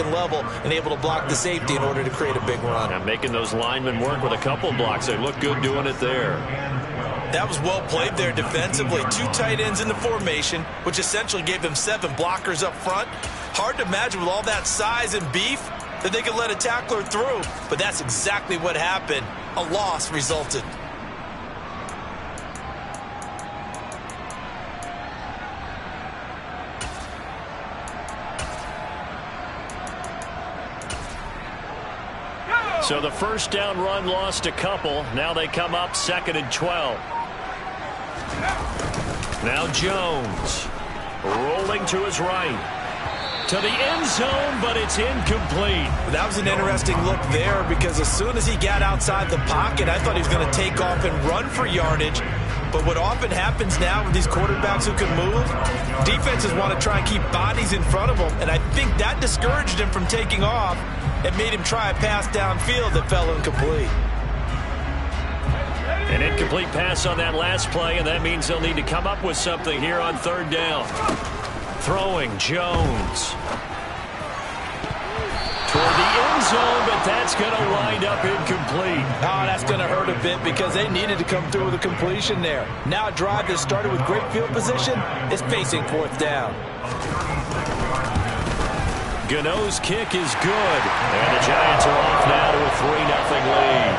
second level and able to block the safety in order to create a big run. And making those linemen work with a couple blocks. They look good doing it there. That was well played there defensively. 2 tight ends in the formation, which essentially gave them 7 blockers up front. Hard to imagine with all that size and beef that they could let a tackler through, but that's exactly what happened. A loss resulted. So the first down run lost a couple. Now they come up 2nd and 12. Now Jones rolling to his right. To the end zone, but it's incomplete. That was an interesting look there because as soon as he got outside the pocket, I thought he was going to take off and run for yardage. But what often happens now with these quarterbacks who can move, defenses want to try and keep bodies in front of them, and I think that discouraged him from taking off and made him try a pass downfield that fell incomplete. An incomplete pass on that last play, and that means they'll need to come up with something here on 3rd down. Throwing Jones toward the end zone, but that's going to wind up incomplete. Oh, that's going to hurt a bit because they needed to come through with a completion there. Now a drive that started with great field position is facing 4th down. Gano's kick is good, and the Giants are off now to a 3-0 lead.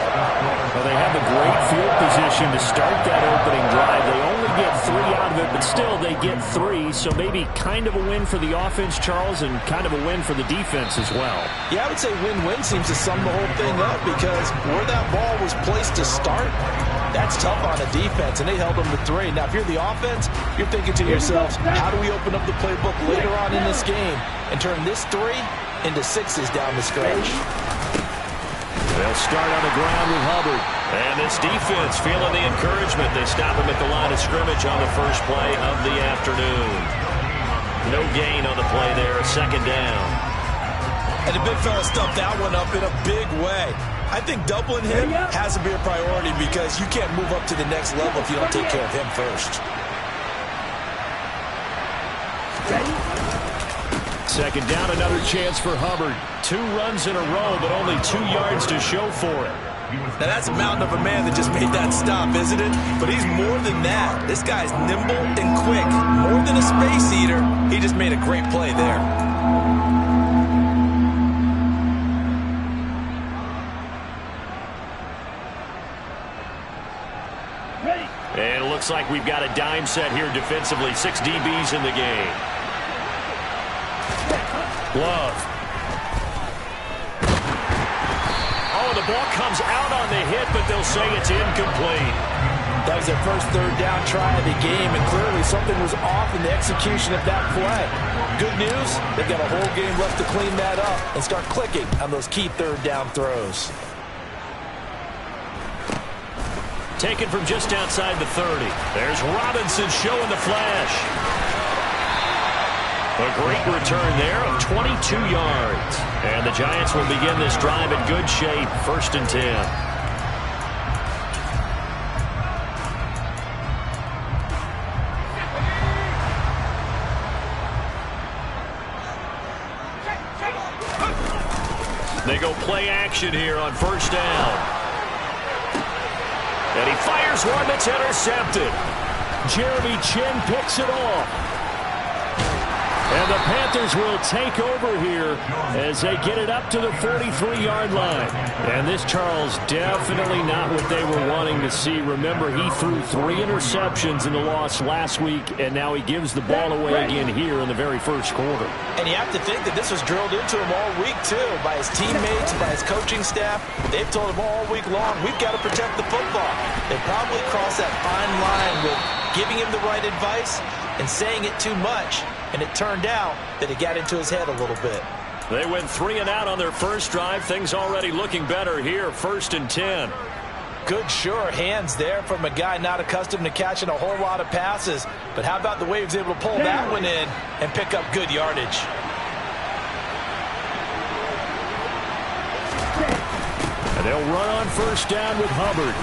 Well, they have a great field position to start that opening drive. They only get 3 out of it, but still they get 3, so maybe kind of a win for the offense, Charles, and kind of a win for the defense as well. Yeah, I would say win-win seems to sum the whole thing up because where that ball was placed to start, that's tough on a defense, and they held them to 3. Now, if you're the offense, you're thinking to yourselves, how do we open up the playbook later on in this game and turn this 3 into 6s down the stretch? They'll start on the ground with Hubbard. And this defense feeling the encouragement. They stop him at the line of scrimmage on the first play of the afternoon. No gain on the play there, a 2nd down. And the big fella stuffed that one up in a big way. I think doubling him has to be a priority because you can't move up to the next level if you don't take care of him first. 2nd down, another chance for Hubbard. 2 runs in a row, but only 2 yards to show for it. Now that's a mountain of a man that just made that stop, isn't it? But he's more than that. This guy's nimble and quick. More than a space eater, he just made a great play there. And it looks like we've got a dime set here defensively. 6 DBs in the game. Love. Oh, the ball comes out on the hit, but they'll say it's incomplete. That was their first 3rd down try of the game, and clearly something was off in the execution of that play. Good news, they've got a whole game left to clean that up and start clicking on those key 3rd down throws. Taken from just outside the 30. There's Robinson showing the flash. A great return there of 22 yards. And the Giants will begin this drive in good shape. 1st and 10. They go play action here on 1st down. And he fires one that's intercepted. Jeremy Chinn picks it off. And the Panthers will take over here as they get it up to the 43-yard line. And this, Charles, definitely not what they were wanting to see. Remember, he threw 3 interceptions in the loss last week, and now he gives the ball away again here in the very first quarter. And you have to think that this was drilled into him all week, too, by his teammates, by his coaching staff. They've told him all week long, we've got to protect the football. They probably crossed that fine line with giving him the right advice and saying it too much. And it turned out that it got into his head a little bit. They went 3 and out on their first drive. Things already looking better here. 1st and 10. Good, sure hands there from a guy not accustomed to catching a whole lot of passes. But how about the way he was able to pull that one in and pick up good yardage? And they'll run on 1st down with Hubbard.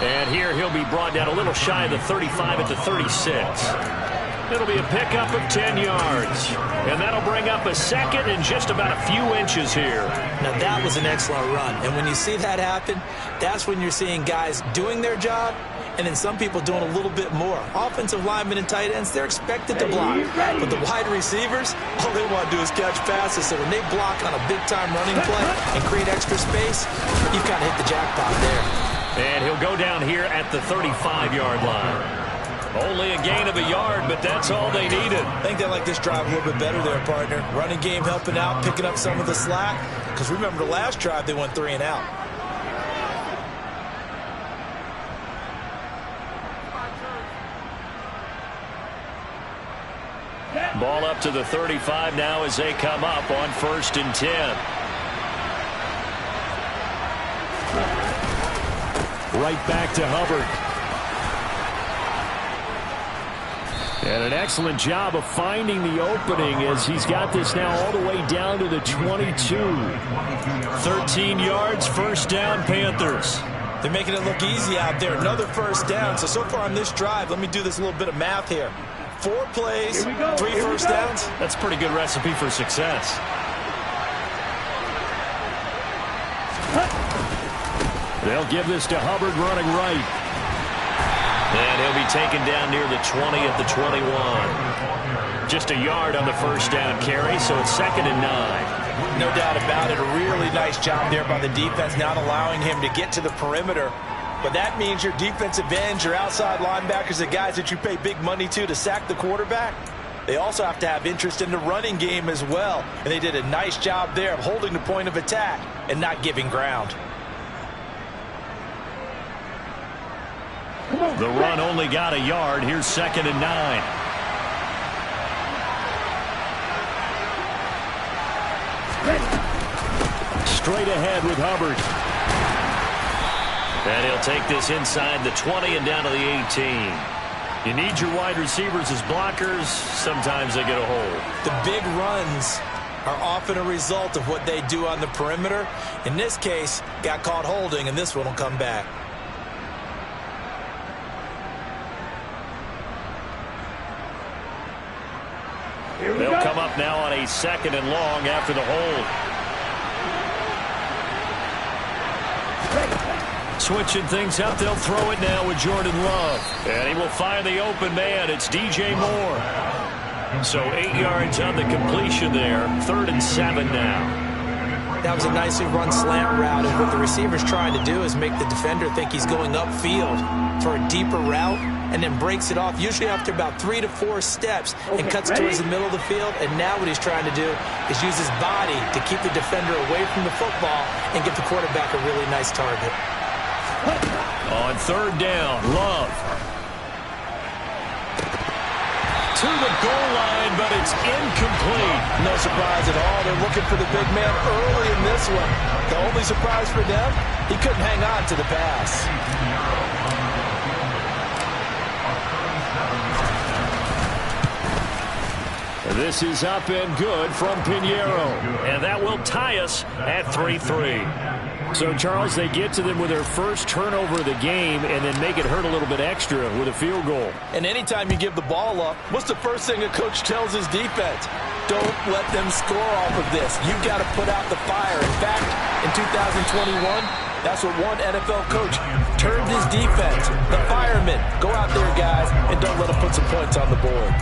And here he'll be brought down a little shy of the 35 at the 36. It'll be a pickup of 10 yards. And that'll bring up a second and just about a few inches here. Now, that was an excellent run. And when you see that happen, that's when you're seeing guys doing their job and then some people doing a little bit more. Offensive linemen and tight ends, they're expected to block. But the wide receivers, all they want to do is catch passes. So when they block on a big-time running play and create extra space, you've kind of hit the jackpot there. And he'll go down here at the 35-yard line. Only a gain of a yard, but that's all they needed. I think they like this drive a little bit better there, partner. Running game helping out, picking up some of the slack. Because remember, the last drive, they went 3 and out. Ball up to the 35 now as they come up on 1st and 10. Right back to Hubbard. And an excellent job of finding the opening as he's got this now all the way down to the 22. 13 yards, 1st down, Panthers. They're making it look easy out there. Another 1st down. So far on this drive, let me do this little bit of math here. 4 plays, 3 first downs. That's a pretty good recipe for success. They'll give this to Hubbard running right. And he'll be taken down near the 20 at the 21. Just a yard on the 1st down carry, so it's 2nd and 9. No doubt about it. A really nice job there by the defense, not allowing him to get to the perimeter. But that means your defensive ends, your outside linebackers, the guys that you pay big money to sack the quarterback, they also have to have interest in the running game as well. And they did a nice job there of holding the point of attack and not giving ground. The run only got a yard. Here's 2nd and 9. Straight ahead with Hubbard. And he'll take this inside the 20 and down to the 18. You need your wide receivers as blockers. Sometimes they get a hold. The big runs are often a result of what they do on the perimeter. In this case, got caught holding, and this one will come back. They'll come up now on a 2nd and long after the hold. Switching things up, they'll throw it now with Jordan Love. And he will find the open man. It's DJ Moore. So 8 yards on the completion there. 3rd and 7 now. That was a nicely run slant route, and what the receiver's trying to do is make the defender think he's going upfield for a deeper route, and then breaks it off, usually after about 3 to 4 steps, and cuts towards the middle of the field. And now what he's trying to do is use his body to keep the defender away from the football and give the quarterback a really nice target. On 3rd down, Love. To the goal line, but it's incomplete. No surprise at all. They're looking for the big man early in this one. The only surprise for them, he couldn't hang on to the pass. This is up and good from Pinheiro. And that will tie us at 3-3. So, Charles, they get to them with their first turnover of the game and then make it hurt a little bit extra with a field goal. And anytime you give the ball up, what's the first thing a coach tells his defense? Don't let them score off of this. You've got to put out the fire. In fact, in 2021, that's what one NFL coach termed his defense. The firemen. Go out there, guys, and don't let them put some points on the board.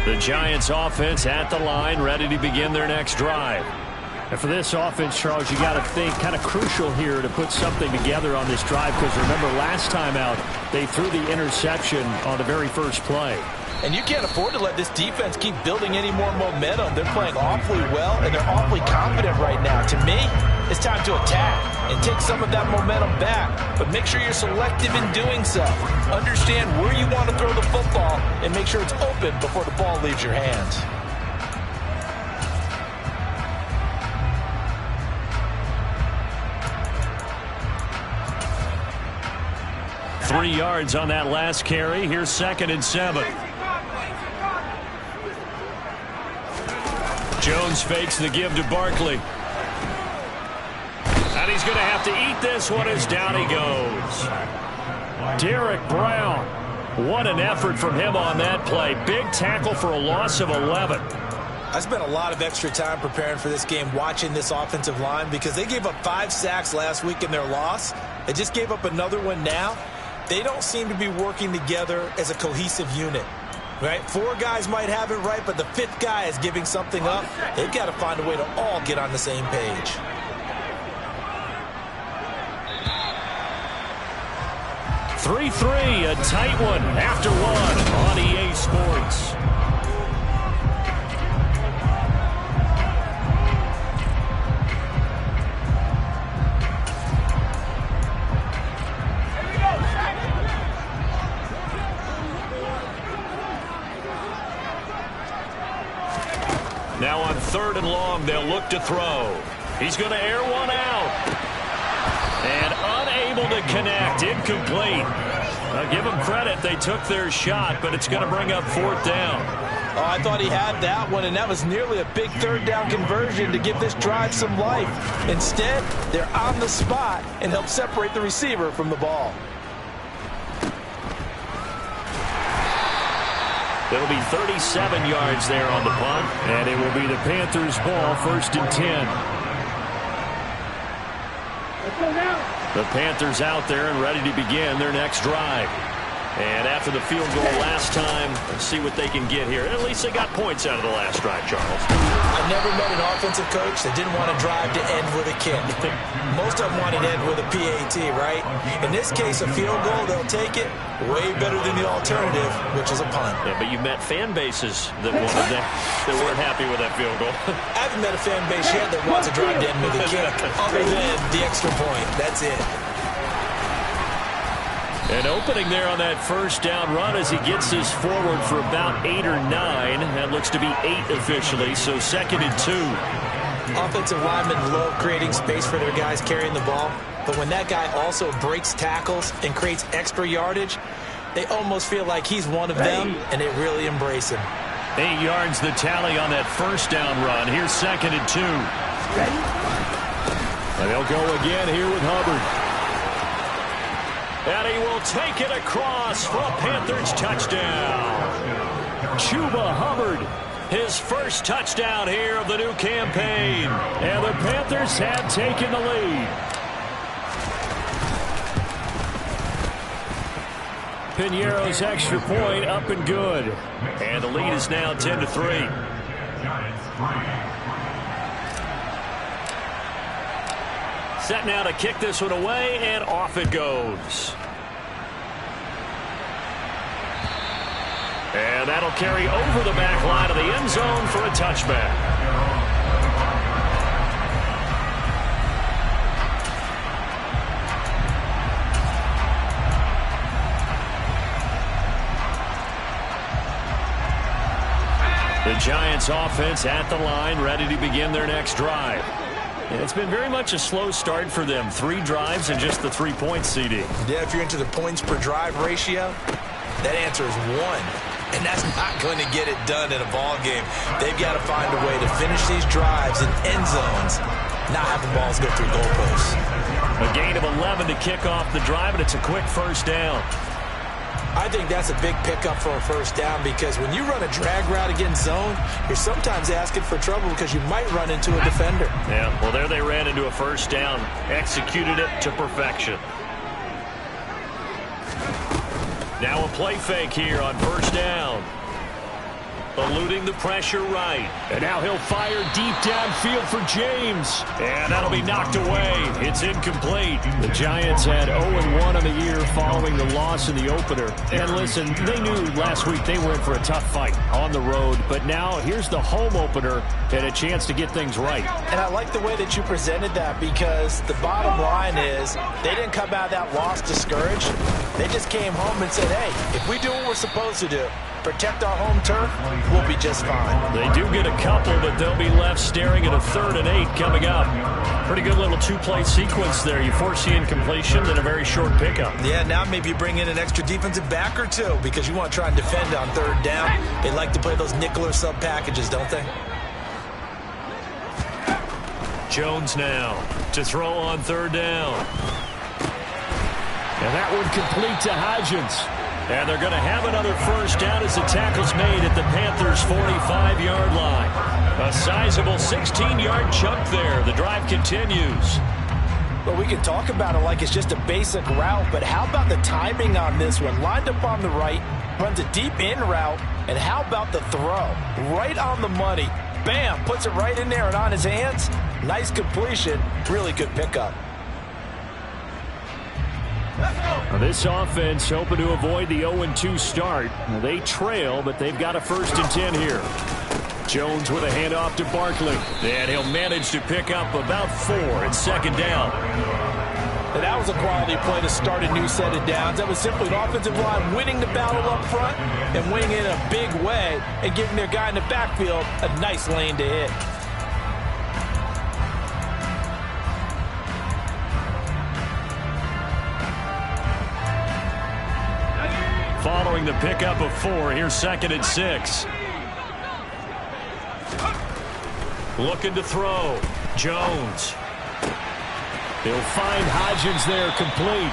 The Giants offense at the line, ready to begin their next drive. And for this offense, Charles, you got to think kind of crucial here to put something together on this drive, because remember last time out, they threw the interception on the very first play. And you can't afford to let this defense keep building any more momentum. They're playing awfully well, and they're awfully confident right now. To me, it's time to attack and take some of that momentum back. But make sure you're selective in doing so. Understand where you want to throw the football and make sure it's open before the ball leaves your hands. Three yards on that last carry. Here's 2nd and 7. Jones fakes the give to Barkley. And he's going to have to eat this one as down he goes. Derek Brown. What an effort from him on that play. Big tackle for a loss of 11. I spent a lot of extra time preparing for this game watching this offensive line because they gave up 5 sacks last week in their loss. They just gave up another one now. They don't seem to be working together as a cohesive unit. Right? 4 guys might have it right, but the 5th guy is giving something up. They've got to find a way to all get on the same page. (3-3), a tight one after one on EA Sports. Now on 3rd and long, they'll look to throw. He's going to air one out. And unable to connect. Incomplete. Now give them credit. They took their shot, but it's going to bring up 4th down. Oh, I thought he had that one, and that was nearly a big 3rd down conversion to give this drive some life. Instead, they're on the spot and help separate the receiver from the ball. It'll be 37 yards there on the punt, and it will be the Panthers' ball, 1st and 10. The Panthers out there and ready to begin their next drive. And after the field goal last time, let's see what they can get here. At least they got points out of the last drive, Charles. I've never met an offensive coach that didn't want to drive to end with a kick. Most of them wanted to end with a PAT, right? In this case, a field goal, they'll take it. Way better than the alternative, which is a punt. Yeah, but you met fan bases that wanted that weren't happy with that field goal. I haven't met a fan base yet that wants to drive to end with a kick, other than the extra point. That's it. An opening there on that 1st down run as he gets us forward for about 8 or 9. That looks to be 8 officially, so 2nd and 2. Offensive linemen love creating space for their guys carrying the ball, but when that guy also breaks tackles and creates extra yardage, they almost feel like he's one of them, and they really embrace him. 8 yards the tally on that 1st down run. Here's 2nd and 2. And they'll go again here with Hubbard. And he will take it across for a Panthers touchdown. Chuba Hubbard, his first touchdown here of the new campaign. And the Panthers have taken the lead. Piñeiro's extra point up and good. And the lead is now 10-3. Set now to kick this one away, and off it goes. And that'll carry over the back line of the end zone for a touchback. The Giants offense at the line, ready to begin their next drive. Yeah, it's been very much a slow start for them. 3 drives and just the 3 points, CD. Yeah, if you're into the points per drive ratio, that answer is 1. And that's not going to get it done in a ball game. They've got to find a way to finish these drives in end zones, not have the balls go through goalposts. A gain of 11 to kick off the drive, and it's a quick 1st down. I think that's a big pickup for a 1st down because when you run a drag route against zone, you're sometimes asking for trouble because you might run into a defender. Yeah, well, there they ran into a 1st down, executed it to perfection. Now a play fake here on 1st down. Eluding the pressure right. And now he'll fire deep downfield for James. And that'll be knocked away. It's incomplete. The Giants had 0-1 on the year following the loss in the opener. And listen, they knew last week they were in for a tough fight on the road. But now here's the home opener and a chance to get things right. And I like the way that you presented that because the bottom line is they didn't come out of that loss discouraged. They just came home and said, hey, if we do what we're supposed to do, protect our home turf, we'll be just fine. They do get a couple, but they'll be left staring at a 3rd and 8 coming up. Pretty good little 2-play sequence there. You force the incompletion, then a very short pickup. Yeah, now maybe you bring in an extra defensive back or 2 because you want to try and defend on 3rd down. They like to play those nickel or sub packages, don't they? Jones now to throw on third down. And that one complete to Hodgins. And they're going to have another first down as the tackle's made at the Panthers' 45-yard line. A sizable 16-yard chunk there. The drive continues. Well, we can talk about it like it's just a basic route, but how about the timing on this one? Lined up on the right, runs a deep in route, and how about the throw? Right on the money. Bam, puts it right in there and on his hands. Nice completion. Really good pickup. This offense hoping to avoid the 0-2 start. They trail, but they've got a 1st and 10 here. Jones with a handoff to Barkley. And he'll manage to pick up about 4 at 2nd down. And that was a quality play to start a new set of downs. That was simply an offensive line winning the battle up front and winning it in a big way and giving their guy in the backfield a nice lane to hit. Following the pickup of 4, here's 2nd and 6. Looking to throw. Jones. They'll find Hodgins there complete.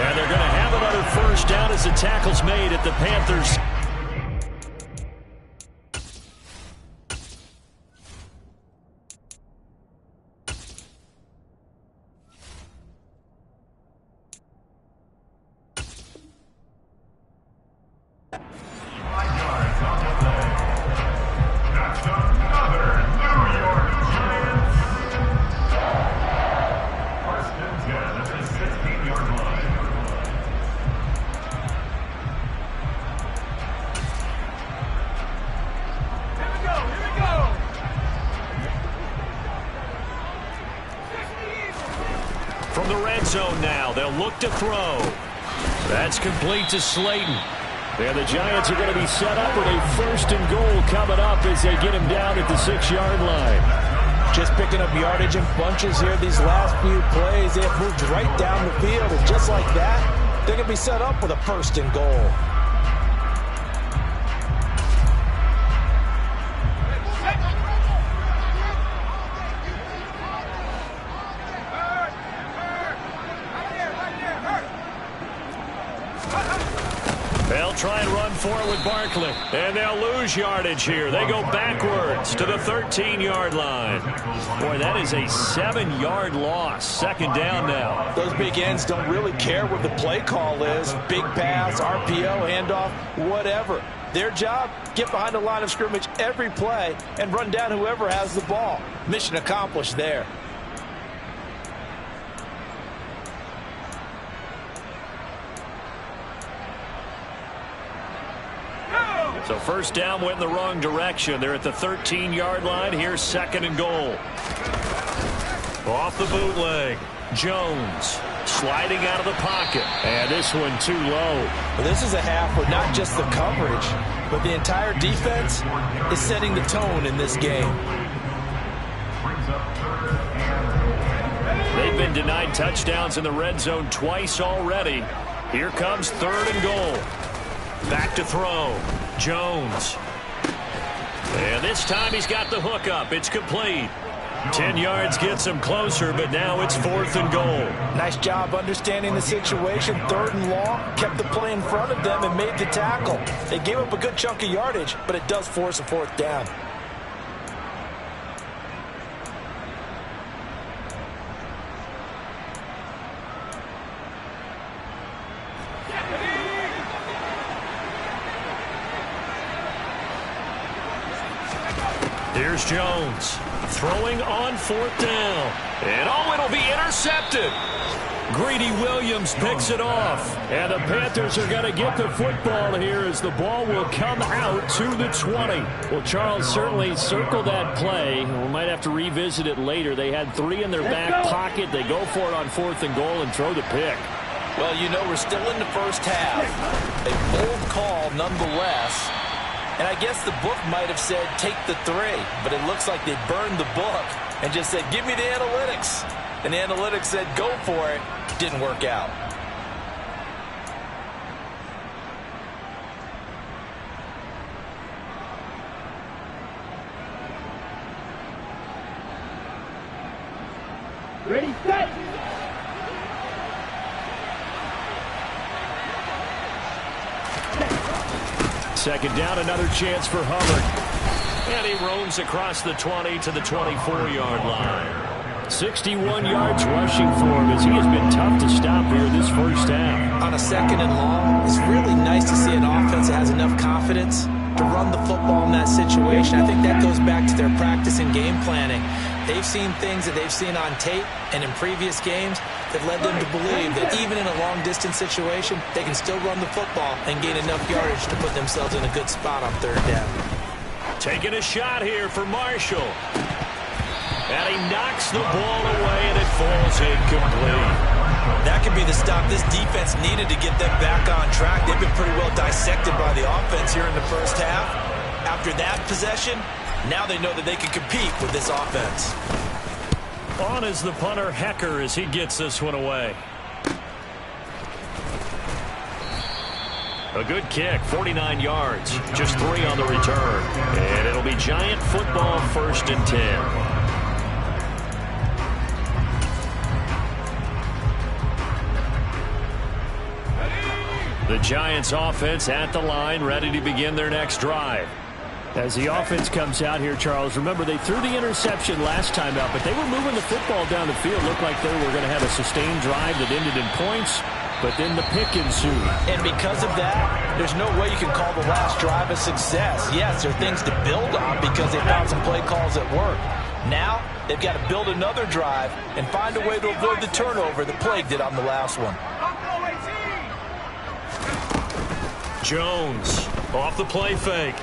And they're going to have another first down as the tackle's made at the Panthers. From the red zone now, they'll look to throw. That's complete to Slayton. And the Giants are going to be set up with a 1st and goal coming up as they get him down at the 6-yard line. Just picking up yardage in bunches here these last few plays. They have moved right down the field, and just like that, they're going to be set up with a 1st and goal. They'll try and run for it with Barkley. And they'll lose yardage here. They go backwards to the 13-yard line. Boy, that is a 7-yard loss. 2nd down now. Those big ends don't really care what the play call is. Big pass, RPO, handoff, whatever. Their job, get behind the line of scrimmage every play and run down whoever has the ball. Mission accomplished there. So 1st down went in the wrong direction. They're at the 13-yard line. Here's 2nd and goal. Off the bootleg. Jones sliding out of the pocket. And this one too low. Well, this is a half where not just the coverage, but the entire defense is setting the tone in this game. They've been denied touchdowns in the red zone twice already. Here comes 3rd and goal. Back to throw. Jones. And this time he's got the hook up. It's complete. 10 yards gets him closer, but now it's 4th and goal. Nice job understanding the situation. 3rd and long. Kept the play in front of them and made the tackle. They gave up a good chunk of yardage, but it does force a 4th down. Here's Jones throwing on 4th down. And oh, it'll be intercepted. Greedy Williams picks it off. And the Panthers are going to get the football here as the ball will come out to the 20. Well, Charles, certainly circle that play. We might have to revisit it later. They had 3 in their back pocket. They go for it on 4th and goal and throw the pick. Well, you know, we're still in the first half. A bold call nonetheless. And I guess the book might have said take the 3, but it looks like they burned the book and just said give me the analytics. And the analytics said go for it. Didn't work out. Ready, set. Second down, another chance for Hubbard. And he roams across the 20 to the 24-yard line. 61 yards rushing for him as he has been tough to stop here this first half. On a second and long, it's really nice to see an offense that has enough confidence to run the football in that situation. I think that goes back to their practice and game planning. They've seen things that they've seen on tape and in previous games that led them to believe that even in a long-distance situation, they can still run the football and gain enough yardage to put themselves in a good spot on third down. Taking a shot here for Marshall. And he knocks the ball away, and it falls incomplete. That could be the stop this defense needed to get them back on track. They've been pretty well dissected by the offense here in the first half. After that possession, now they know that they can compete with this offense. On is the punter, Hecker, as he gets this one away. A good kick, 49 yards, just 3 on the return. And it'll be Giant football, 1st and 10. The Giants offense at the line, ready to begin their next drive. As the offense comes out here, Charles, remember they threw the interception last time out, but they were moving the football down the field. Looked like they were going to have a sustained drive that ended in points, but then the pick ensued. And because of that, there's no way you can call the last drive a success. Yes, there are things to build on because they found some play calls that work. Now, they've got to build another drive and find a way to avoid the turnover that plagued it on the last one. Jones off the play fake.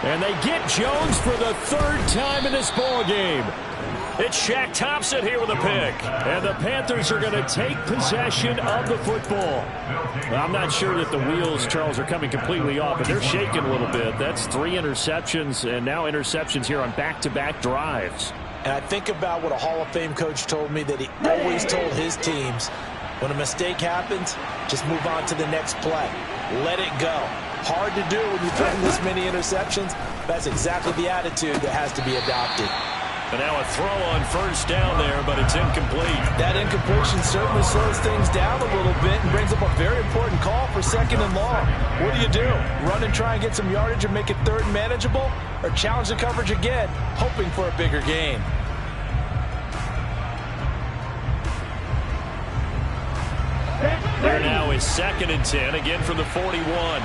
And they get Jones for the 3rd time in this ball game. It's Shaq Thompson here with a pick. And the Panthers are going to take possession of the football. Well, I'm not sure that the wheels, Charles, are coming completely off, but they're shaking a little bit. That's 3 interceptions, and now interceptions here on back-to-back drives. And I think about what a Hall of Fame coach told me that he always told his teams, when a mistake happens, just move on to the next play. Let it go. Hard to do when you throw this many interceptions. That's exactly the attitude that has to be adopted. And now a throw on 1st down there, but it's incomplete. That incompletion certainly slows things down a little bit and brings up a very important call for 2nd and long. What do? Run and try and get some yardage and make it 3rd and manageable? Or challenge the coverage again, hoping for a bigger gain? There now is 2nd and 10, again from the 41.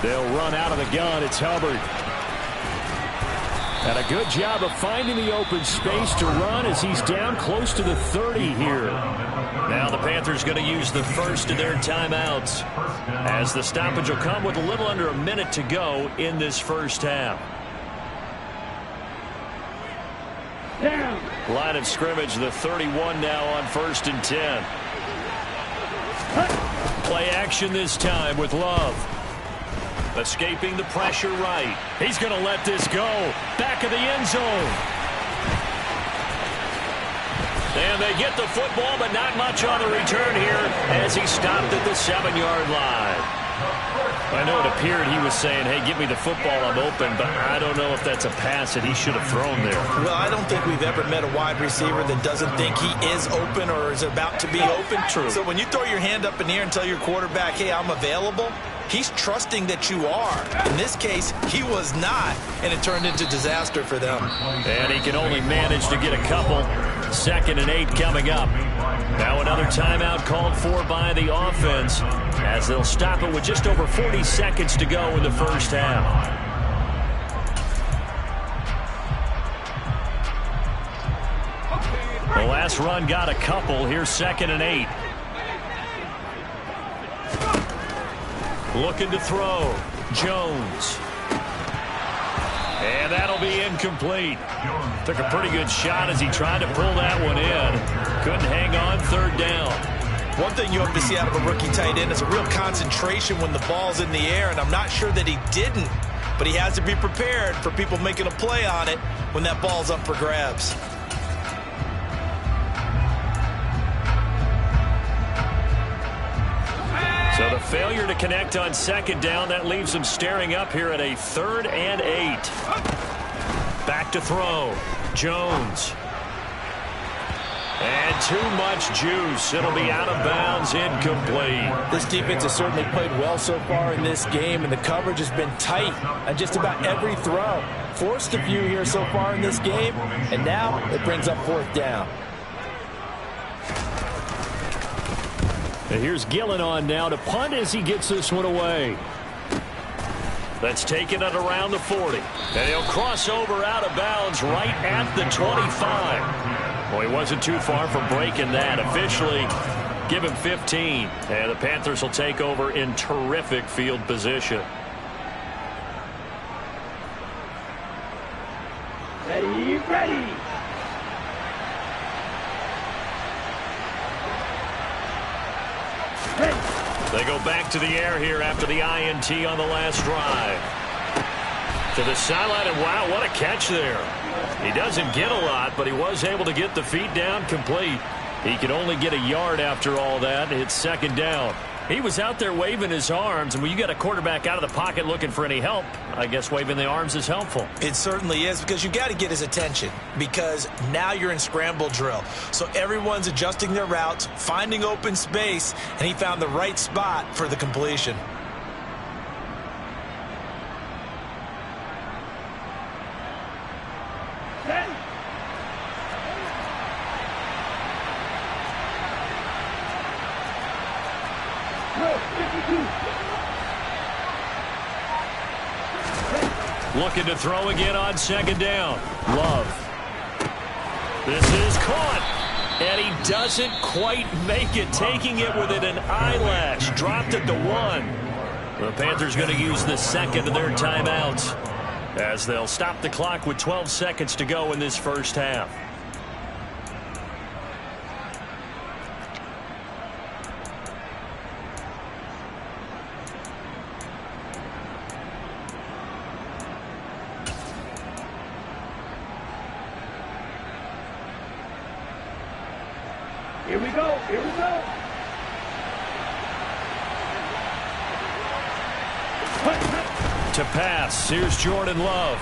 They'll run out of the gun. It's Hubbard. And a good job of finding the open space to run as he's down close to the 30 here. Now the Panthers going to use the first of their timeouts, as the stoppage will come with a little under a minute to go in this first half. Line of scrimmage, the 31 now on 1st and 10. Play action this time with Love. Escaping the pressure right. He's going to let this go. Back of the end zone. And they get the football, but not much on the return here as he stopped at the 7-yard line. I know it appeared he was saying, hey, give me the football, I'm open, but I don't know if that's a pass that he should have thrown there. Well, I don't think we've ever met a wide receiver that doesn't think he is open or is about to be open. True. So when you throw your hand up in the air and tell your quarterback, hey, I'm available, he's trusting that you are. In this case, he was not, and it turned into disaster for them. And he can only manage to get a couple. 2nd and 8 coming up. Now another timeout called for by the offense, as they'll stop it with just over 40 seconds to go in the first half. The last run got a couple. Here's 2nd and 8. Looking to throw. Jones. And that'll be incomplete. Took a pretty good shot as he tried to pull that one in. Couldn't hang on 3rd down. One thing you hope to see out of a rookie tight end is a real concentration when the ball's in the air, and I'm not sure that he didn't, but he has to be prepared for people making a play on it when that ball's up for grabs. So the failure to connect on 2nd down, that leaves them staring up here at a 3rd and 8. Back back to throw. Jones. And too much juice. It'll be out of bounds, incomplete. This defense has certainly played well so far in this game, and the coverage has been tight on just about every throw. Forced a few here so far in this game, and now it brings up 4th down. And here's Gillen on now to punt as he gets this one away. That's taken at around the 40. And he'll cross over out of bounds right at the 25. Well, he wasn't too far from breaking that. Officially, give him 15. And the Panthers will take over in terrific field position. Ready, ready. They go back to the air here after the INT on the last drive. To the sideline, and wow, what a catch there. He doesn't get a lot, but he was able to get the feet down complete. He could only get a yard after all that. It's 2nd down. He was out there waving his arms, and when you got a quarterback out of the pocket looking for any help, I guess waving the arms is helpful. It certainly is, because you got to get his attention, because now you're in scramble drill. So everyone's adjusting their routes, finding open space, and he found the right spot for the completion. Looking to throw again on 2nd down. Love. This is caught. And he doesn't quite make it, taking it within an eyelash. Dropped it to 1. The Panthers going to use the 2nd of their timeouts as they'll stop the clock with 12 seconds to go in this first half. Here we go. Here we go. To pass, here's Jordan Love.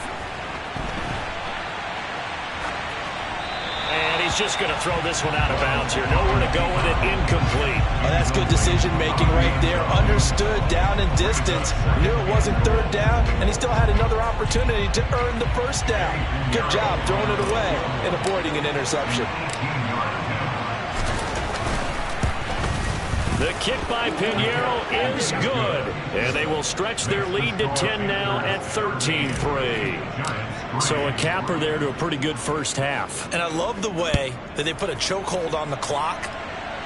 And he's just going to throw this one out of bounds here. Nowhere to go with it, incomplete. Oh, that's good decision-making right there. Understood down and distance. Knew it wasn't 3rd down, and he still had another opportunity to earn the 1st down. Good job throwing it away and avoiding an interception. The kick by Pinheiro is good. And they will stretch their lead to 10 now at 13-3. So a capper there to a pretty good first half. And I love the way that they put a chokehold on the clock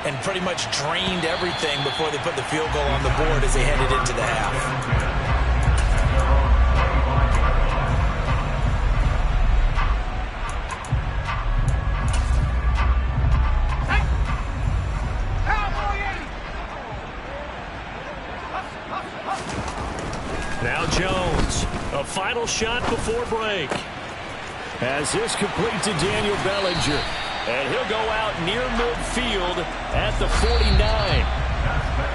and pretty much drained everything before they put the field goal on the board as they headed into the half. Now Jones, a final shot before break. As this complete to Daniel Bellinger. And he'll go out near midfield at the 49.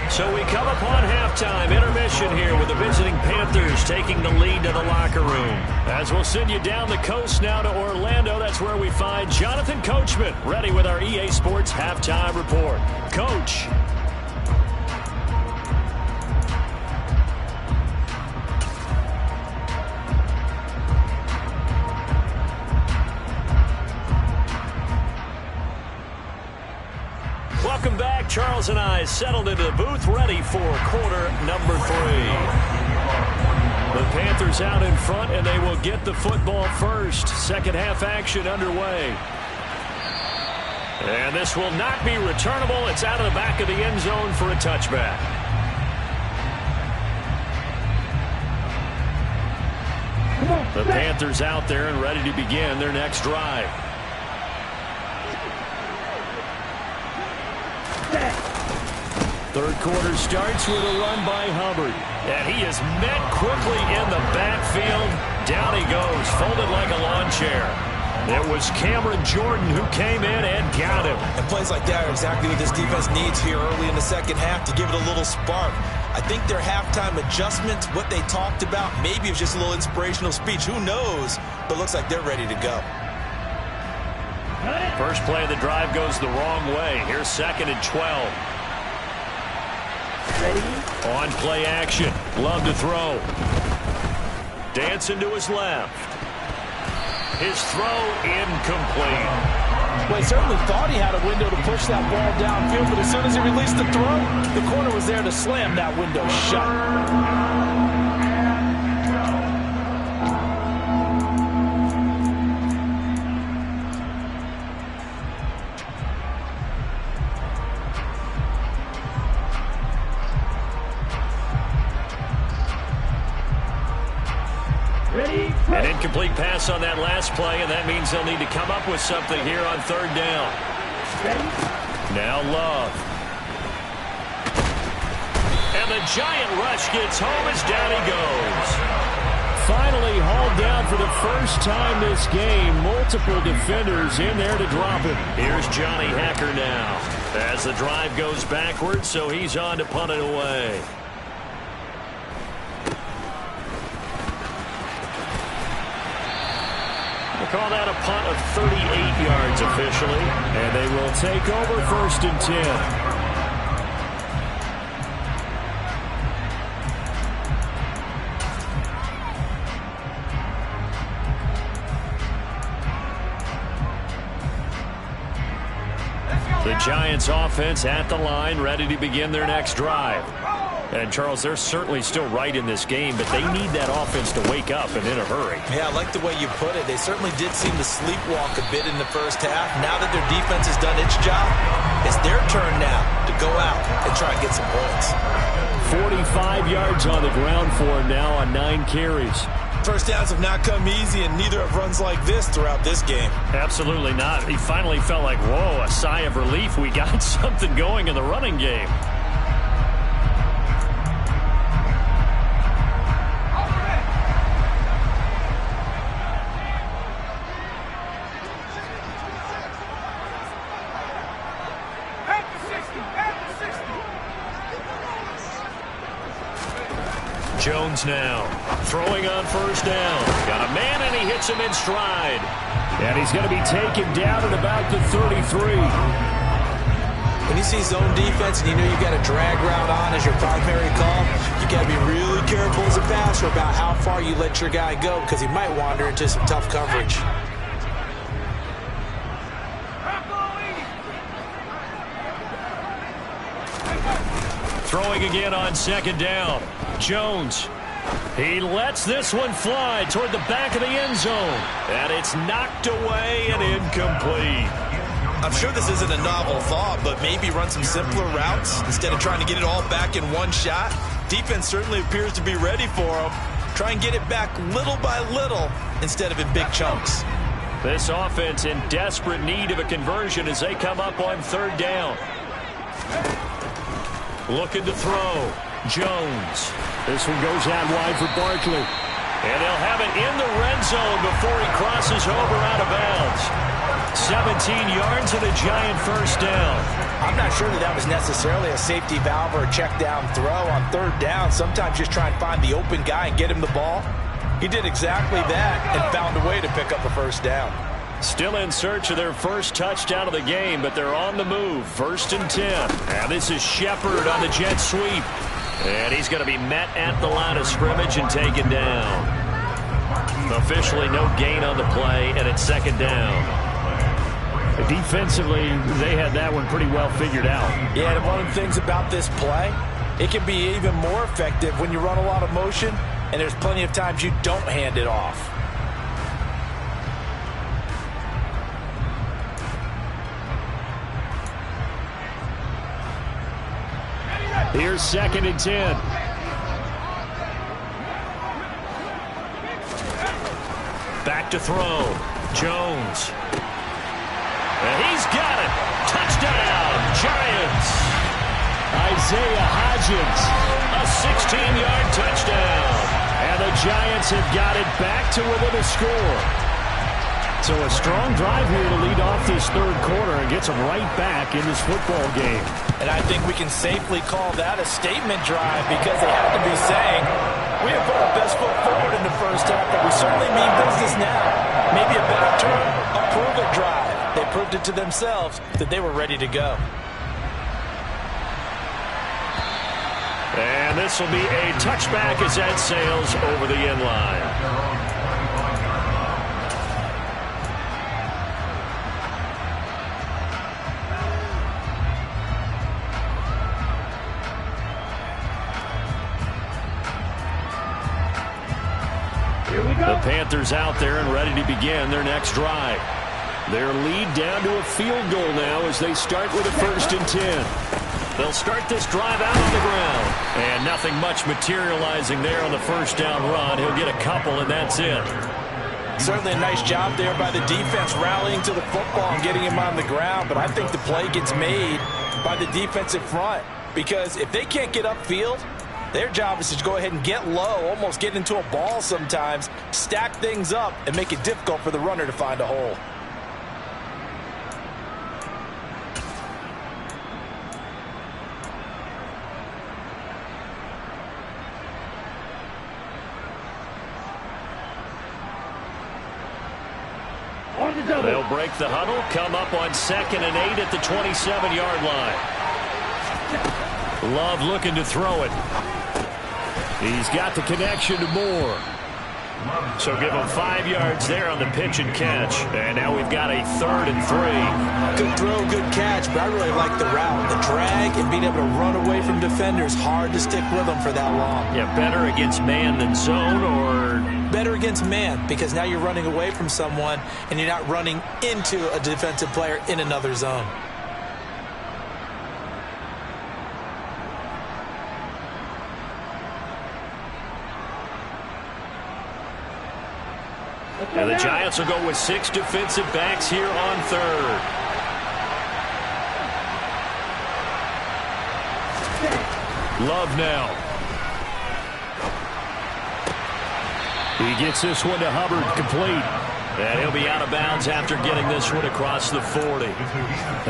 So we come upon halftime intermission here with the visiting Panthers taking the lead to the locker room. As we'll send you down the coast now to Orlando, that's where we find Jonathan Coachman ready with our EA Sports halftime report. Coach. Welcome back. Charles and I settled into the booth, ready for quarter number 3. The Panthers out in front, and they will get the football first. Second half action underway. And this will not be returnable. It's out of the back of the end zone for a touchback. The Panthers out there and ready to begin their next drive. Third quarter starts with a run by Hubbard. And he is met quickly in the backfield. Down he goes, folded like a lawn chair. It was Cameron Jordan who came in and got him. And plays like that are exactly what this defense needs here early in the second half to give it a little spark. I think their halftime adjustments, what they talked about, maybe it was just a little inspirational speech. Who knows? But looks like they're ready to go. First play of the drive goes the wrong way. Here's 2nd and 12. Ready? On play action. Love to throw. Dancing to his left. His throw incomplete. Well, he certainly thought he had a window to push that ball downfield, but as soon as he released the throw, the corner was there to slam that window shut. An incomplete pass on that last play, and that means they'll need to come up with something here on 3rd down. Now Love. And the giant rush gets home as down he goes. Finally hauled down for the first time this game. Multiple defenders in there to drop him. Here's Johnny Hekker now as the drive goes backwards, so he's on to punt it away. We'll call that a punt of 38 yards officially. And they will take over 1st and 10. The Giants offense at the line, ready to begin their next drive. And, Charles, they're certainly still right in this game, but they need that offense to wake up and in a hurry. Yeah, I like the way you put it. They certainly did seem to sleepwalk a bit in the first half. Now that their defense has done its job, it's their turn now to go out and try and get some points. 45 yards on the ground for him now on 9 carries. First downs have not come easy, and neither have runs like this throughout this game. Absolutely not. He finally felt like, whoa, a sigh of relief. We got something going in the running game. Jones now throwing on 1st down. Got a man, and he hits him in stride. And he's going to be taken down at about the 33. When you see zone defense and you know you've got a drag route on as your primary call, you got to be really careful as a passer about how far you let your guy go because he might wander into some tough coverage. Throwing again on 2nd down. Jones. He lets this one fly toward the back of the end zone. And it's knocked away and incomplete. I'm sure this isn't a novel thought, but maybe run some simpler routes instead of trying to get it all back in one shot. Defense certainly appears to be ready for him. Try and get it back little by little instead of in big chunks. This offense in desperate need of a conversion as they come up on 3rd down. Looking to throw. Jones. This one goes out wide for Barkley. And they'll have it in the red zone before he crosses over out of bounds. 17 yards and a giant 1st down. I'm not sure that was necessarily a safety valve or a check down throw on 3rd down. Sometimes just try and find the open guy and get him the ball. He did exactly that and found a way to pick up a 1st down. Still in search of their first touchdown of the game, but they're on the move. 1st and 10. And this is Shepard on the jet sweep. And he's going to be met at the line of scrimmage and taken down. Officially no gain on the play, and it's 2nd down. Defensively, they had that one pretty well figured out. Yeah, and one of the things about this play, it can be even more effective when you run a lot of motion, and there's plenty of times you don't hand it off. Here's 2nd and 10. Back to throw. Jones. And he's got it. Touchdown, Giants. Isaiah Hodgins, a 16-yard touchdown. And the Giants have got it back to within a score. So a strong drive here to lead off this third quarter and gets them right back in this football game. And I think we can safely call that a statement drive because they have to be saying, we have put our best foot forward in the first half, but we certainly mean business now. Maybe a better term, a prove-it drive. They proved it to themselves that they were ready to go. And this will be a touchback as that sails over the end line. The Panthers out there and ready to begin their next drive. Their lead down to a field goal now as they start with a 1st and 10. They'll start this drive out on the ground. And nothing much materializing there on the first down run. He'll get a couple, and that's it. Certainly a nice job there by the defense rallying to the football and getting him on the ground. But I think the play gets made by the defensive front. Because if they can't get upfield, their job is to go ahead and get low, almost get into a ball sometimes, stack things up, and make it difficult for the runner to find a hole. They'll break the huddle, come up on 2nd and 8 at the 27-yard line. Love looking to throw it. He's got the connection to Moore. So give him 5 yards there on the pitch and catch. And now we've got a 3rd and 3. Good throw, good catch, but I really like the route. The drag and being able to run away from defenders, hard to stick with them for that long. Yeah, better against man than zone, or better against man, because now you're running away from someone and you're not running into a defensive player in another zone. And the Giants will go with 6 defensive backs here on 3rd. Love now. He gets this one to Hubbard, complete. And he'll be out of bounds after getting this one across the 40.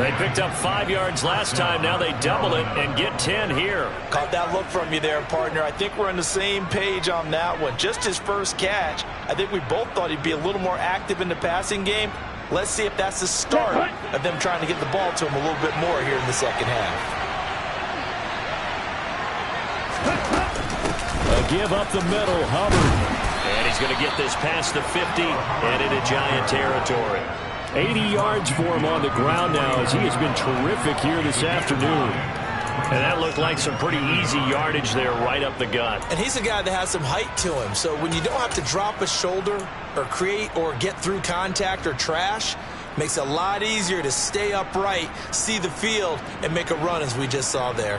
They picked up 5 yards last time. Now they double it and get 10 here. Caught that look from you there, partner. I think we're on the same page on that one. Just his first catch. I think we both thought he'd be a little more active in the passing game. Let's see if that's the start of them trying to get the ball to him a little bit more here in the second half. A give up the middle, Hubbard. And he's going to get this past the 50 and into Giant territory. 80 yards for him on the ground now as he has been terrific here this afternoon. And that looked like some pretty easy yardage there right up the gut. And he's a guy that has some height to him. So when you don't have to drop a shoulder or create or get through contact or trash, makes it a lot easier to stay upright, see the field, and make a run as we just saw there.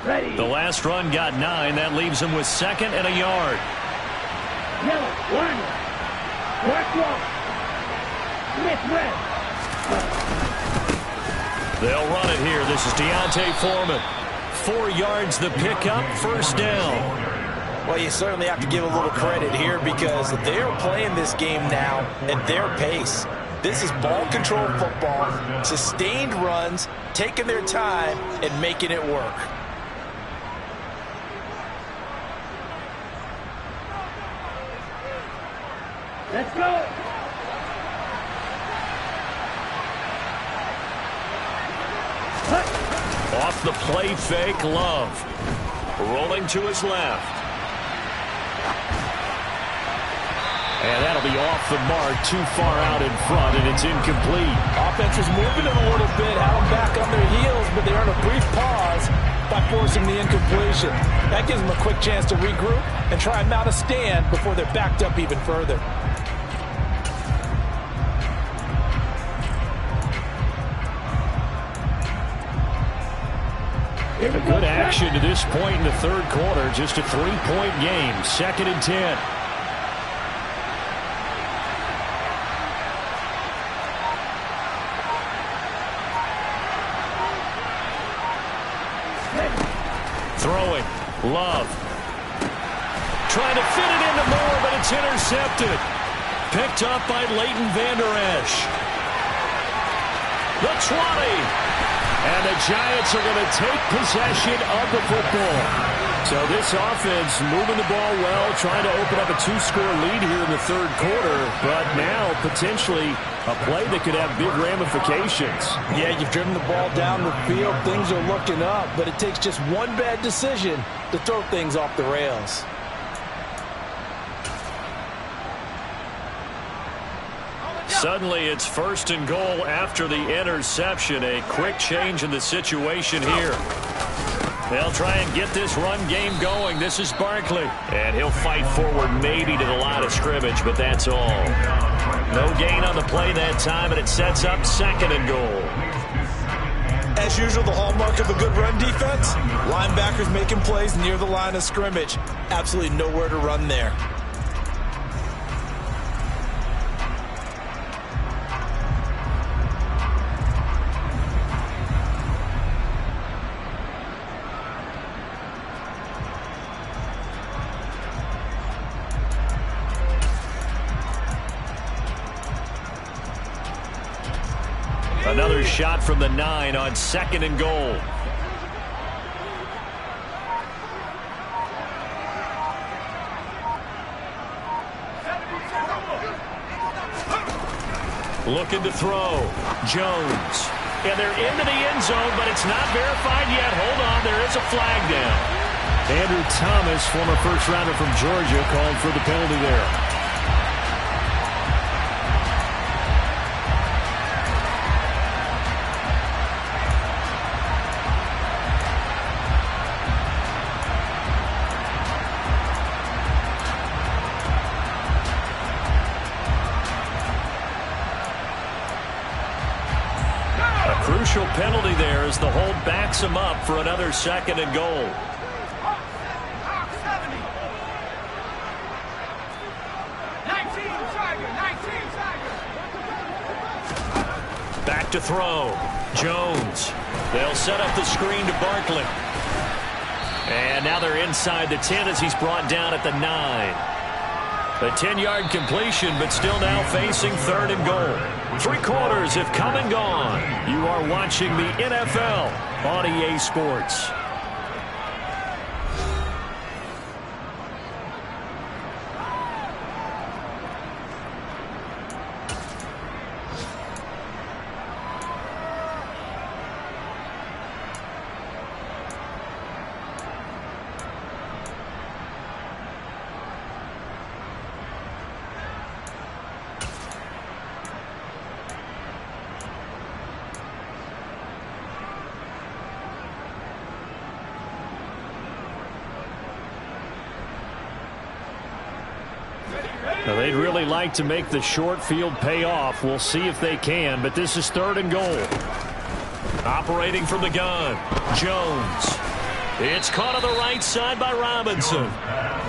The last run got 9. That leaves him with 2nd and a yard. Yellow, one. Black wall. Smith, red. They'll run it here. This is Deontay Foreman. 4 yards the pickup, 1st down. Well, you certainly have to give a little credit here because they're playing this game now at their pace. This is ball control football, sustained runs, taking their time, and making it work. Let's go. Off the play fake, Love. Rolling to his left. And that'll be off the mark, too far out in front, and it's incomplete. Offense is moving it a little bit, had them back on their heels, but they earn a brief pause by forcing the incompletion. That gives them a quick chance to regroup and try and mount a stand before they're backed up even further. A good action to this point in the third quarter. Just a 3-point game. 2nd and 10. Throwing. Love. trying to fit it into Moore, but it's intercepted. Picked up by Leighton Vander Esch. The 20. And the Giants are going to take possession of the football. So this offense moving the ball well, trying to open up a 2-score lead here in the third quarter, but now potentially a play that could have big ramifications. Yeah, you've driven the ball down the field. Things are looking up, but it takes just one bad decision to throw things off the rails. Suddenly it's 1st and goal after the interception. A quick change in the situation here. They'll try and get this run game going. This is Barkley. And he'll fight forward maybe to the line of scrimmage, but that's all. No gain on the play that time, and it sets up 2nd and goal. As usual, the hallmark of a good run defense, linebackers making plays near the line of scrimmage. Absolutely nowhere to run there. Another shot from the 9 on 2nd and goal. Looking to throw. Jones. And they're into the end zone, but it's not verified yet. Hold on, there is a flag down. Andrew Thomas, former first-rounder from Georgia, called for the penalty there. Crucial penalty there as the hold backs him up for another 2nd and goal. Back to throw. Jones. They'll set up the screen to Barkley. And now they're inside the 10 as he's brought down at the 9. A 10-yard completion, but still now facing 3rd and goal. 3 quarters have come and gone. You are watching the NFL on EA Sports. Now, they'd really like to make the short field pay off. We'll see if they can, but this is 3rd and goal. Operating from the gun, Jones. It's caught on the right side by Robinson.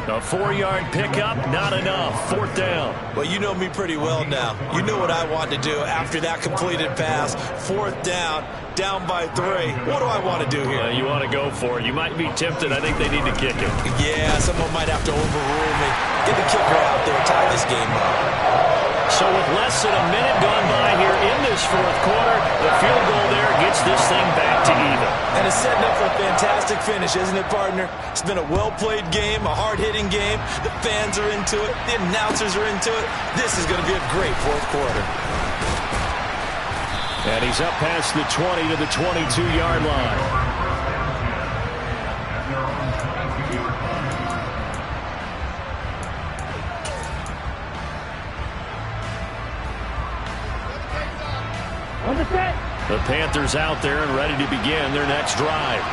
A 4-yard pickup, not enough. 4th down. Well, you know me pretty well now. You know what I want to do after that completed pass. 4th down, down by 3. What do I want to do here? You want to go for it. You might be tempted. I think they need to kick it. Yeah, someone might have to overrule me. Get the kicker out there. Tie this game up. So with less than a minute gone by here in this 4th quarter, the field goal there gets this thing back to even. And it's setting up for a fantastic finish, isn't it, partner? It's been a well-played game, a hard-hitting game. The fans are into it. The announcers are into it. This is going to be a great 4th quarter. And he's up past the 20 to the 22-yard line. The Panthers out there and ready to begin their next drive.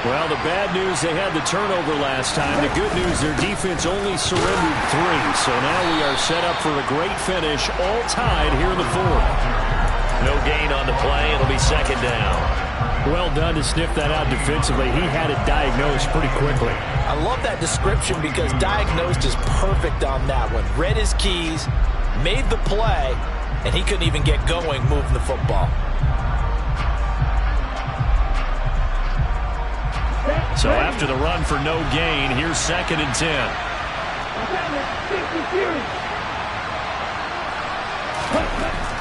Well, the bad news, they had the turnover last time. The good news, their defense only surrendered 3. So now we are set up for a great finish, all tied here in the 4th. No gain on the play. It'll be 2nd down. Well done to sniff that out defensively. He had it diagnosed pretty quickly. I love that description because diagnosed is perfect on that one. Read his keys, made the play, and he couldn't even get going moving the football. So after the run for no gain, here's 2nd and 10.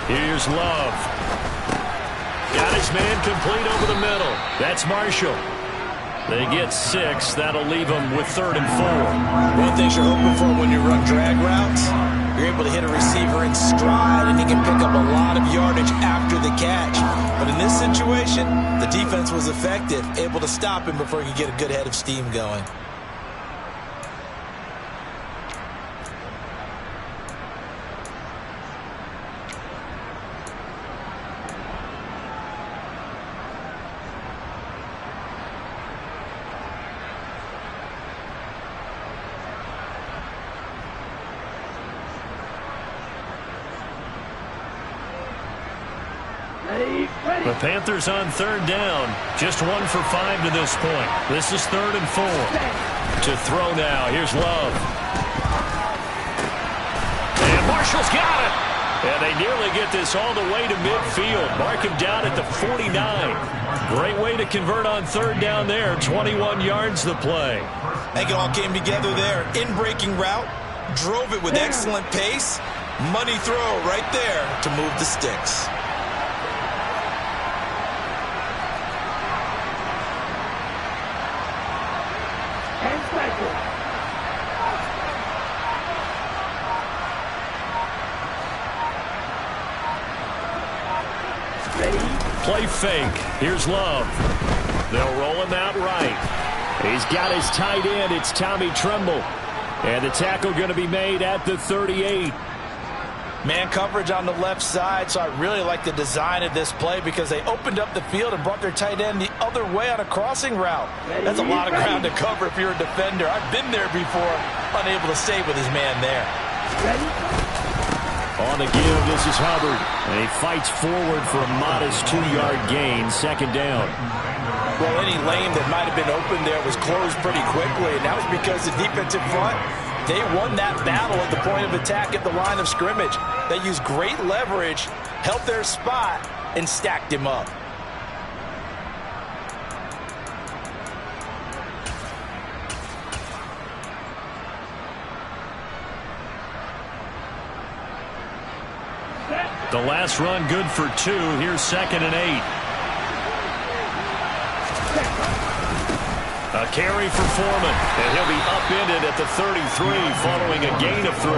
Here's Love. Got his man complete over the middle. That's Marshall. They get 6. That'll leave them with 3rd and 4. One thing you're hoping for when you run drag routes, you're able to hit a receiver in stride, and he can pick up a lot of yardage after the catch. But in this situation, the defense was effective, able to stop him before he could get a good head of steam going. The Panthers on 3rd down. Just 1 for 5 to this point. This is 3rd and 4. To throw now. Here's Love. And Marshall's got it. And they nearly get this all the way to midfield. Mark him down at the 49. Great way to convert on 3rd down there. 21 yards the play. I think it all came together there. In-breaking route. Drove it with excellent pace. Money throw right there to move the sticks. Play fake. Here's Love. They'll roll him out right. He's got his tight end. It's Tommy Tremble. And the tackle going to be made at the 38. Man coverage on the left side, so I really like the design of this play because they opened up the field and brought their tight end the other way on a crossing route. That's a lot of ground to cover if you're a defender. I've been there before, unable to save with his man there. On the give, this is Hubbard. And he fights forward for a modest 2-yard gain, 2nd down. Well, any lane that might have been open there was closed pretty quickly, and that was because the defensive front, they won that battle at the point of attack at the line of scrimmage. They used great leverage, held their spot, and stacked him up. The last run good for 2. Here's 2nd and 8. A carry for Foreman, and he'll be upended at the 33 following a gain of 3.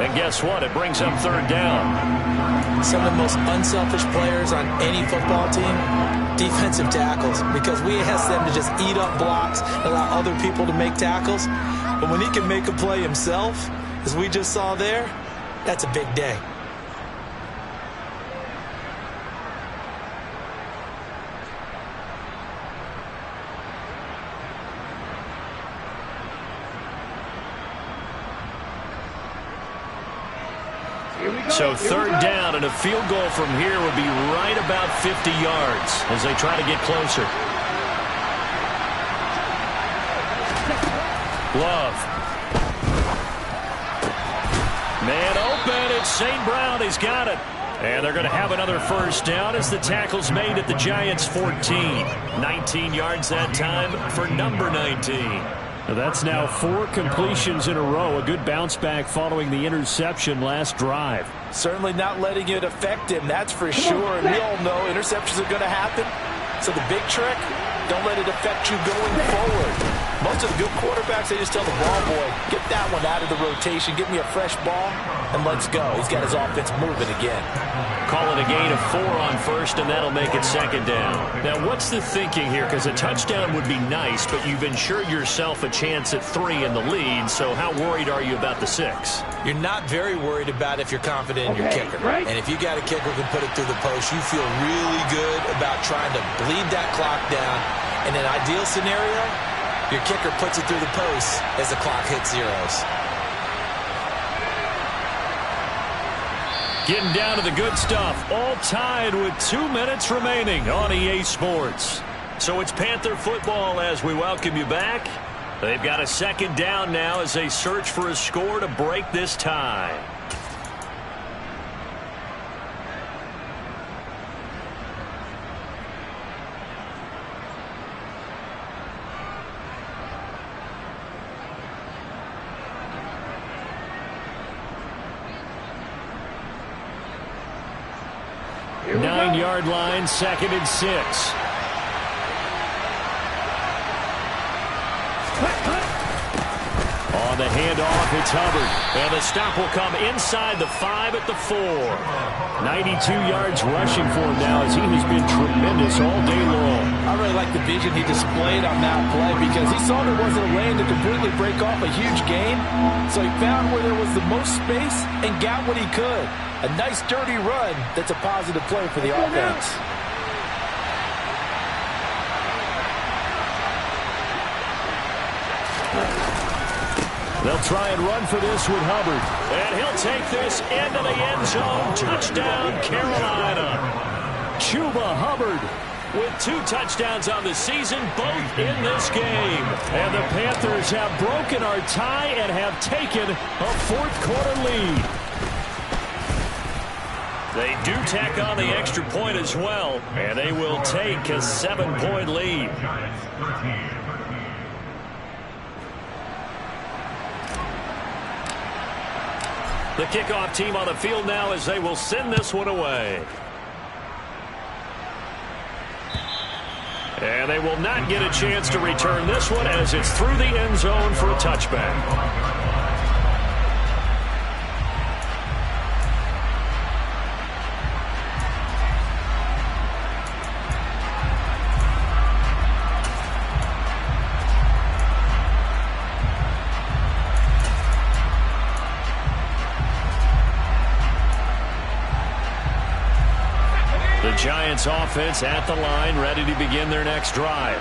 And guess what? It brings up 3rd down. Some of the most unselfish players on any football team, defensive tackles, because we ask them to just eat up blocks, allow other people to make tackles. But when he can make a play himself, as we just saw there, that's a big day. So 3rd down, and a field goal from here would be right about 50 yards as they try to get closer. Love. Man open, it's St. Brown. He's got it. And they're going to have another 1st down as the tackle's made at the Giants' 14. 19 yards that time for number 19. That's now 4 completions in a row. A good bounce back following the interception last drive. Certainly not letting it affect him, that's for sure. And we all know interceptions are going to happen. So the big trick, don't let it affect you going forward. Most of the good quarterbacks, they just tell the ball boy, get that one out of the rotation, give me a fresh ball, and let's go. He's got his offense moving again. Call it a gain of 4 on 1st, and that'll make it 2nd down. Now, what's the thinking here? Because a touchdown would be nice, but you've ensured yourself a chance at 3 in the lead, so how worried are you about the 6? You're not very worried about if you're confident in your kicker. And if you got a kicker who can put it through the post, you feel really good about trying to bleed that clock down. In an ideal scenario, your kicker puts it through the post as the clock hits zeros. Getting down to the good stuff. All tied with 2 minutes remaining on EA Sports. So it's Panther football as we welcome you back. They've got a 2nd down now as they search for a score to break this tie. 9-yard line, 2nd and 6. On the handoff, it's Hubbard. And the stop will come inside the 5 at the 4. 92 yards rushing for him now as he has been tremendous all day long. I really like the vision he displayed on that play because he saw there wasn't a lane to completely break off a huge gain. So he found where there was the most space and got what he could. A nice dirty run that's a positive play for the offense. They'll try and run for this with Hubbard. And he'll take this into the end zone. Touchdown, Carolina. Chuba Hubbard with 2 touchdowns on the season, both in this game. And the Panthers have broken our tie and have taken a 4th quarter lead. They do tack on the extra point as well, and they will take a 7-point lead. The kickoff team on the field now as they will send this one away. And they will not get a chance to return this one as it's through the end zone for a touchback. Giants offense at the line, ready to begin their next drive.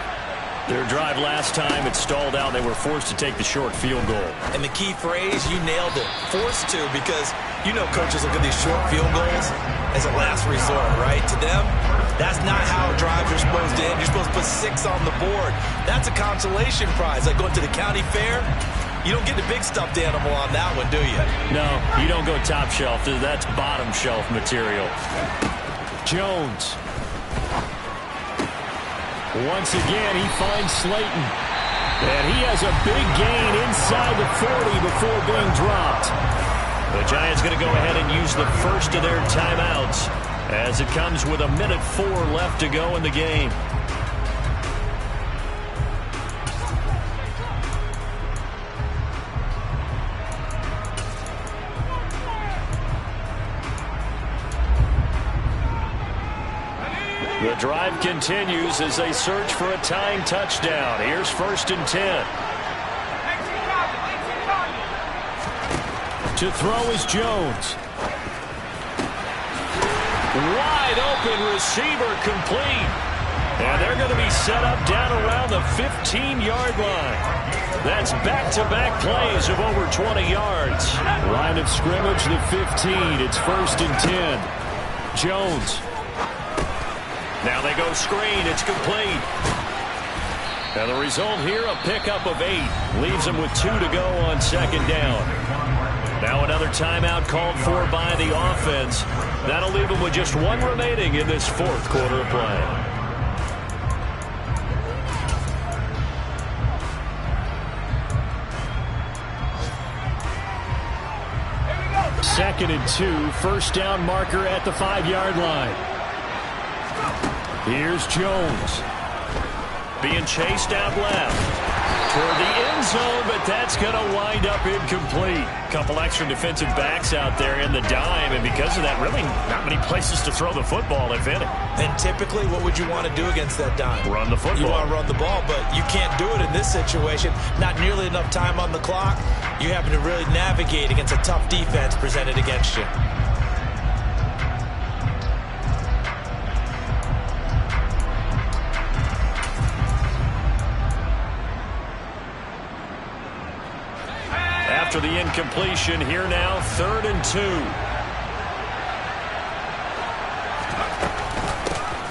Their drive last time, it stalled out. They were forced to take the short field goal. And the key phrase, you nailed it. Forced to, because you know coaches look at these short field goals as a last resort, right? To them, that's not how drives are supposed to end. You're supposed to put 6 on the board. That's a consolation prize, like going to the county fair. You don't get the big stuffed animal on that one, do you? No, you don't go top shelf. That's bottom shelf material. Jones. Once again, he finds Slayton. And he has a big gain inside the 40 before being dropped. The Giants going to go ahead and use the first of their timeouts as it comes with 1:04 left to go in the game. The drive continues as they search for a tying touchdown. Here's 1st and 10. To throw is Jones. Wide open receiver complete. And they're going to be set up down around the 15-yard line. That's back-to-back plays of over 20 yards. Line of scrimmage, the 15. It's 1st and 10. Jones. Now they go screen. It's complete. And the result here, a pickup of 8. Leaves them with 2 to go on 2nd down. Now another timeout called for by the offense. That'll leave them with just 1 remaining in this 4th quarter of play. Second and 2. 1st down marker at the 5-yard line. Here's Jones. Being chased out left toward the end zone, but that's going to wind up incomplete. Couple extra defensive backs out there in the dime, and because of that, really not many places to throw the football, if any. And typically, what would you want to do against that dime? Run the football. You want to run the ball, but you can't do it in this situation. Not nearly enough time on the clock. You have to really navigate against a tough defense presented against you. After the incompletion, here now, 3rd and 2.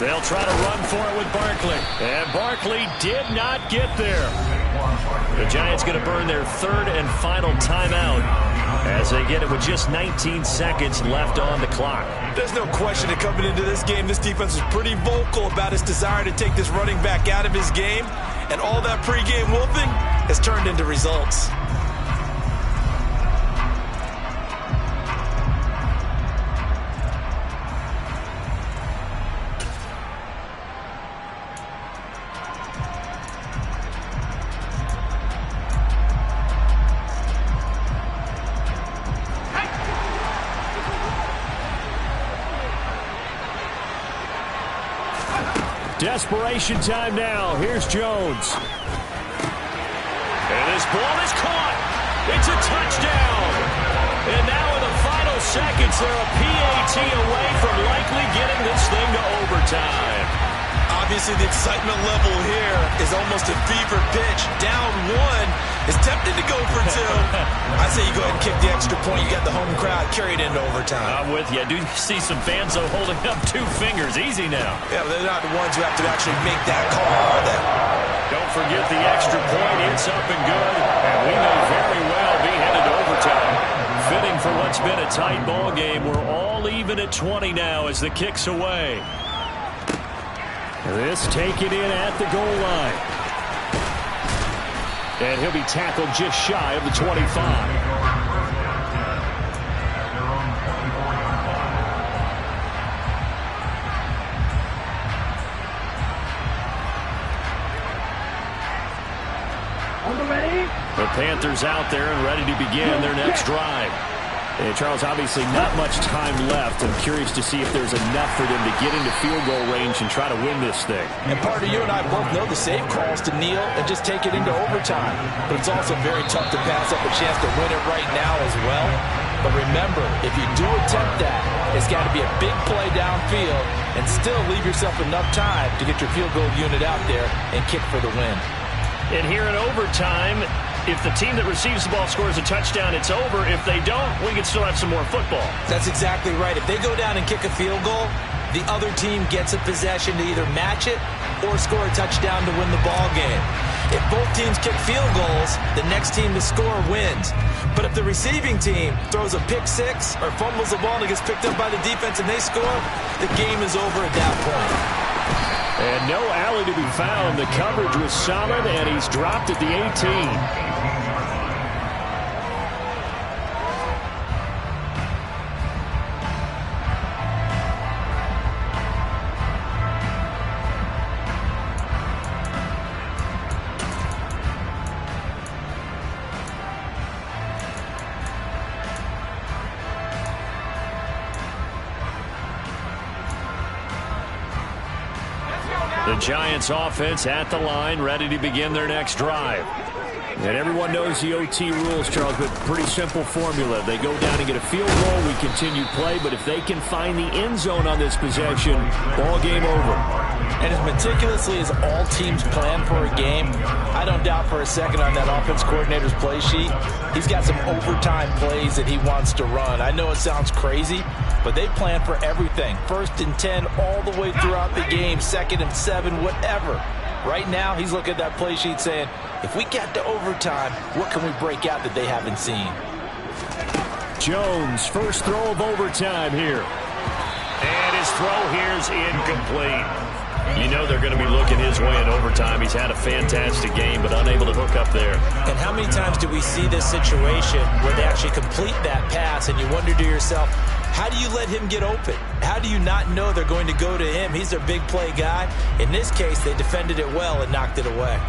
They'll try to run for it with Barkley. And Barkley did not get there. The Giants going to burn their 3rd and final timeout as they get it with just 19 seconds left on the clock. There's no question that coming into this game, this defense was pretty vocal about its desire to take this running back out of his game. And all that pregame wolfing has turned into results. Desperation time now. Here's Jones. And this ball is caught. It's a touchdown. And now in the final seconds, they're a PAT away from likely getting this thing to overtime. Obviously, the excitement level here is almost a fever pitch. Down one, is tempted to go for two. I say you go ahead and kick the extra point. You got the home crowd carried into overtime. I'm with you. I do see some fans, though, holding up 2 fingers. Easy now. Yeah, but they're not the ones who have to actually make that call, are they? Don't forget the extra point. It's up and good. And we may very well be headed to overtime. Fitting for what's been a tight ball game. We're all even at 20 now as the kick's away. This taken in at the goal line. And he'll be tackled just shy of the 25. The Panthers out there and ready to begin their next drive. And Charles, obviously not much time left. I'm curious to see if there's enough for them to get into field goal range and try to win this thing. And partner, you and I both know the safe calls to kneel and just take it into overtime. But it's also very tough to pass up a chance to win it right now as well. But remember, if you do attempt that, it's got to be a big play downfield and still leave yourself enough time to get your field goal unit out there and kick for the win. And here in overtime, if the team that receives the ball scores a touchdown, it's over. If they don't, we can still have some more football. That's exactly right. If they go down and kick a field goal, the other team gets a possession to either match it or score a touchdown to win the ball game. If both teams kick field goals, the next team to score wins. But if the receiving team throws a pick six or fumbles the ball and it gets picked up by the defense and they score, the game is over at that point. And no alley to be found. The coverage was solid, and he's dropped at the 18. The Giants offense at the line, ready to begin their next drive. And everyone knows the OT rules, Charles, but pretty simple formula. They go down and get a field goal, we continue play, but if they can find the end zone on this possession, ball game over. And as meticulously as all teams plan for a game, I don't doubt for a second on that offense coordinator's play sheet, he's got some overtime plays that he wants to run. I know it sounds crazy, but they plan for everything. 1st and 10 all the way throughout the game, 2nd and 7, whatever. Right now, he's looking at that play sheet saying, if we get to overtime, what can we break out that they haven't seen? Jones, first throw of overtime here. And his throw here is incomplete. You know they're going to be looking his way in overtime. He's had a fantastic game, but unable to hook up there. And how many times do we see this situation where they actually complete that pass and you wonder to yourself, how do you let him get open? How do you not know they're going to go to him? He's their big play guy. In this case, they defended it well and knocked it away.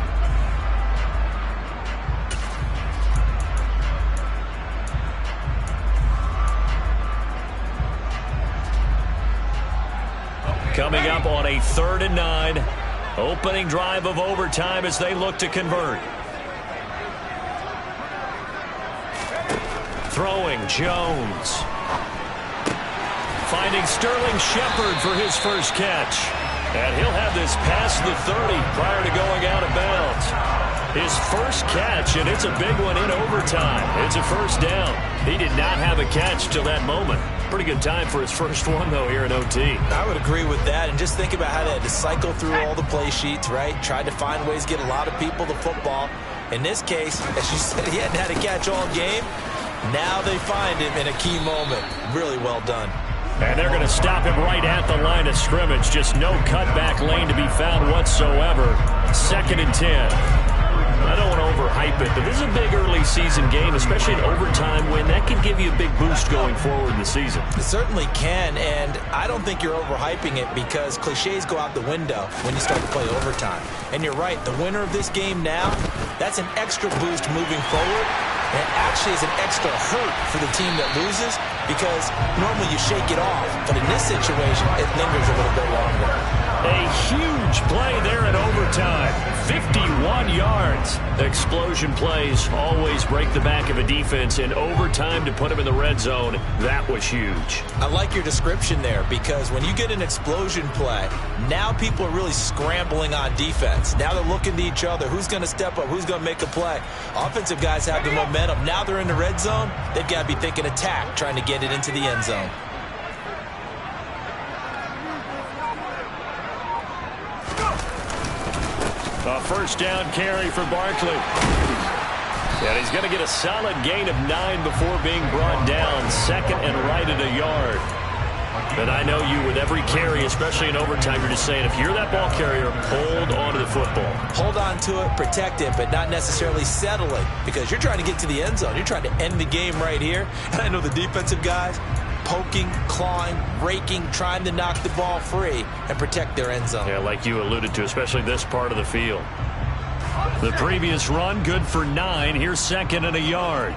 Coming up on a 3rd and 9. Opening drive of overtime as they look to convert. Throwing Jones. Finding Sterling Shepard for his first catch. And he'll have this past the 30 prior to going out of bounds. His first catch, and it's a big one in overtime. It's a first down. He did not have a catch till that moment. Pretty good time for his first one, though, here in OT. I would agree with that. And just think about how they had to cycle through all the play sheets, right? Tried to find ways to get a lot of people the football. In this case, as you said, he hadn't had a catch all game. Now they find him in a key moment. Really well done. And they're going to stop him right at the line of scrimmage. Just no cutback lane to be found whatsoever. 2nd and 10. I don't want to overhype it, but this is a big early season game, especially an overtime win. That can give you a big boost going forward in the season. It certainly can, and I don't think you're overhyping it because cliches go out the window when you start to play overtime. And you're right, the winner of this game now, that's an extra boost moving forward. And it actually is an extra hurt for the team that loses because normally you shake it off. But in this situation, it lingers a little bit longer. A huge Giants. Explosion plays always break the back of a defense. In overtime to put them in the red zone, that was huge. I like your description there, because when you get an explosion play, now people are really scrambling on defense. Now they're looking to each other. Who's going to step up? Who's going to make a play? Offensive guys have the momentum. Now they're in the red zone. They've got to be thinking attack, trying to get it into the end zone. A first down carry for Barkley. And he's going to get a solid gain of 9 before being brought down. Second and right at a yard. And I know you, with every carry, especially in overtime, you're just saying, if you're that ball carrier, hold on to the football. Hold on to it, protect it, but not necessarily settle it, because you're trying to get to the end zone. You're trying to end the game right here. And I know the defensive guys poking, clawing, raking, trying to knock the ball free and protect their end zone. Yeah, like you alluded to, especially this part of the field. The previous run, good for 9. Here's second and a yard.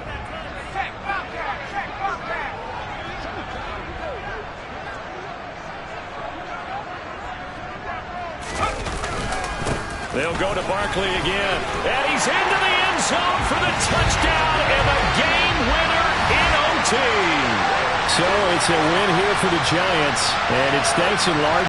They'll go to Barkley again. And he's into the end zone for the touchdown and a game winner in OT. So it's a win here for the Giants, and it's thanks in large